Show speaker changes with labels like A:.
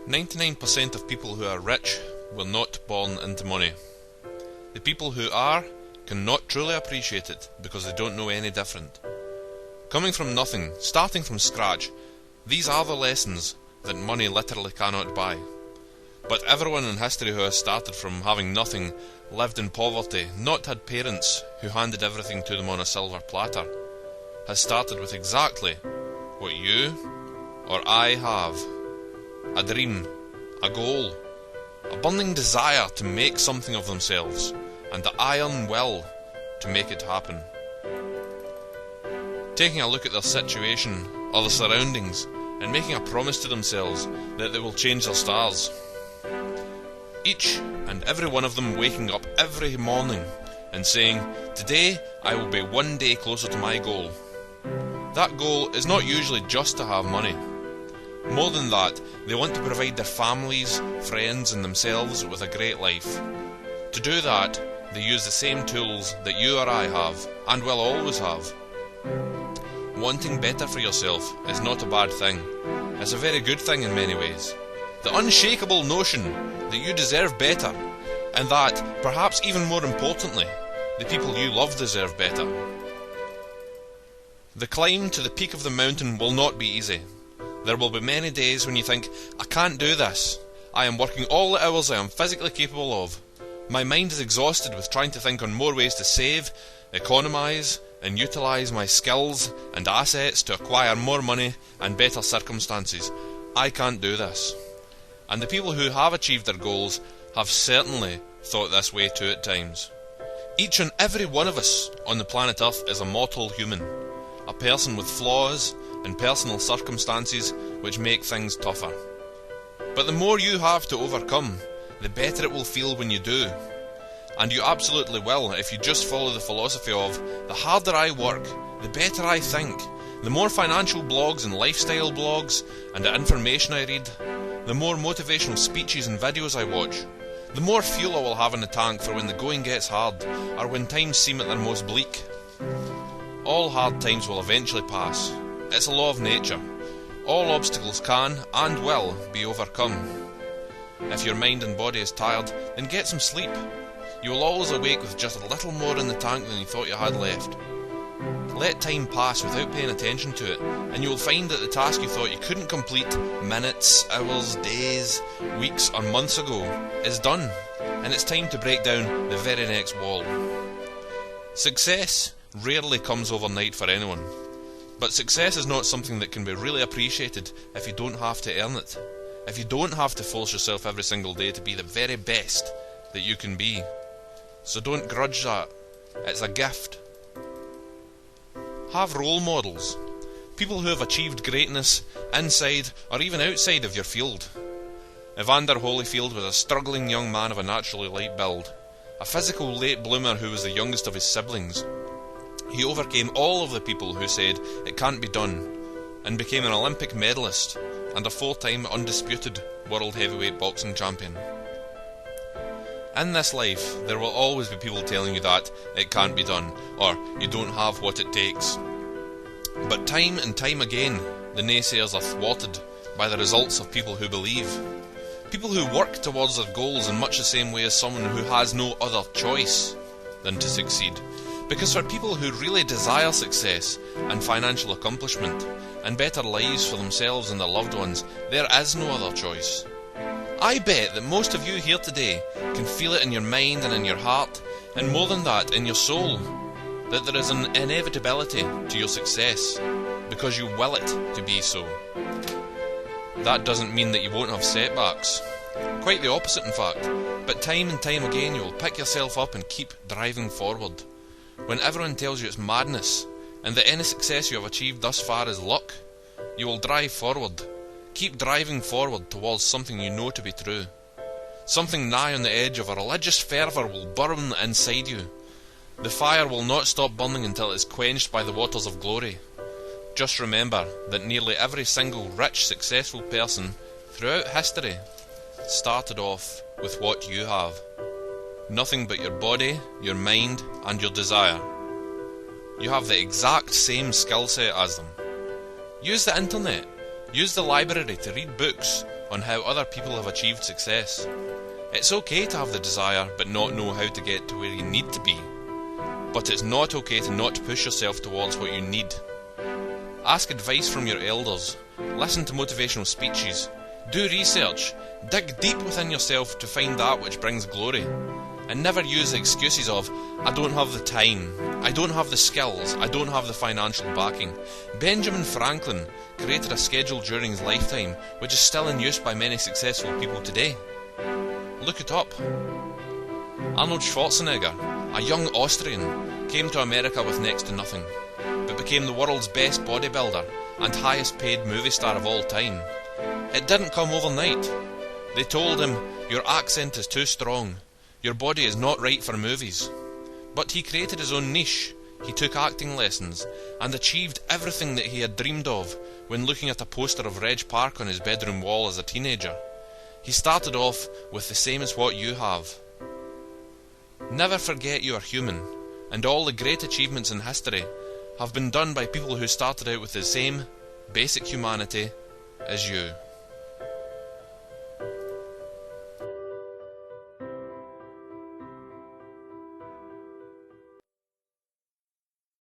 A: 99% of people who are rich were not born into money. The people who are cannot truly appreciate it because they don't know any different. Coming from nothing, starting from scratch, these are the lessons that money literally cannot buy. But everyone in history who has started from having nothing, lived in poverty, not had parents who handed everything to them on a silver platter, has started with exactly what you or I have. A dream, a goal, a burning desire to make something of themselves, and the iron will to make it happen. Taking a look at their situation or their surroundings and making a promise to themselves that they will change their stars. Each and every one of them waking up every morning and saying, "Today I will be one day closer to my goal." That goal is not usually just to have money. More than that, they want to provide their families, friends and themselves with a great life. To do that, they use the same tools that you or I have, and will always have. Wanting better for yourself is not a bad thing. It's a very good thing in many ways. The unshakable notion that you deserve better, and that, perhaps even more importantly, the people you love deserve better. The climb to the peak of the mountain will not be easy. There will be many days when you think, "I can't do this. I am working all the hours I am physically capable of. My mind is exhausted with trying to think on more ways to save, economise, and utilise my skills and assets to acquire more money and better circumstances. I can't do this." And the people who have achieved their goals have certainly thought this way too at times. Each and every one of us on the planet Earth is a mortal human, a person with flaws and personal circumstances which make things tougher. But the more you have to overcome, the better it will feel when you do. And you absolutely will if you just follow the philosophy of, the harder I work, the better I think. The more financial blogs and lifestyle blogs and the information I read, the more motivational speeches and videos I watch, the more fuel I will have in the tank for when the going gets hard, or when times seem at their most bleak. All hard times will eventually pass. It's a law of nature. All obstacles can, and will, be overcome. If your mind and body is tired, then get some sleep. You will always awake with just a little more in the tank than you thought you had left. Let time pass without paying attention to it, and you will find that the task you thought you couldn't complete minutes, hours, days, weeks or months ago is done, and it's time to break down the very next wall. Success rarely comes overnight for anyone, but success is not something that can be really appreciated if you don't have to earn it, if you don't have to force yourself every single day to be the very best that you can be. So don't grudge that. It's a gift. Have role models, people who have achieved greatness inside or even outside of your field. Evander Holyfield was a struggling young man of a naturally light build, a physical late bloomer who was the youngest of his siblings. He overcame all of the people who said it can't be done, and became an Olympic medalist and a 4-time undisputed world heavyweight boxing champion. In this life, there will always be people telling you that it can't be done, or you don't have what it takes. But time and time again, the naysayers are thwarted by the results of people who believe. People who work towards their goals in much the same way as someone who has no other choice than to succeed. Because for people who really desire success and financial accomplishment and better lives for themselves and their loved ones, there is no other choice. I bet that most of you here today can feel it in your mind and in your heart, and more than that, in your soul, that there is an inevitability to your success, because you will it to be so. That doesn't mean that you won't have setbacks. Quite the opposite, in fact. But time and time again you will pick yourself up and keep driving forward. When everyone tells you it's madness, and that any success you have achieved thus far is luck, you will drive forward. Keep driving forward towards something you know to be true. Something nigh on the edge of a religious fervour will burn inside you. The fire will not stop burning until it is quenched by the waters of glory. Just remember that nearly every single rich, successful person throughout history started off with what you have. Nothing but your body, your mind, and your desire. You have the exact same skill set as them. Use the internet. Use the library to read books on how other people have achieved success. It's okay to have the desire but not know how to get to where you need to be. But it's not okay to not push yourself towards what you need. Ask advice from your elders, listen to motivational speeches, do research, dig deep within yourself to find that which brings glory. And never use excuses of, I don't have the time, I don't have the skills, I don't have the financial backing. Benjamin Franklin created a schedule during his lifetime which is still in use by many successful people today. Look it up. Arnold Schwarzenegger, a young Austrian, came to America with next to nothing, but became the world's best bodybuilder and highest paid movie star of all time. It didn't come overnight. They told him, your accent is too strong, your body is not right for movies. But he created his own niche. He took acting lessons and achieved everything that he had dreamed of when looking at a poster of Reg Park on his bedroom wall as a teenager. He started off with the same as what you have. Never forget you are human, and all the great achievements in history have been done by people who started out with the same basic humanity as you.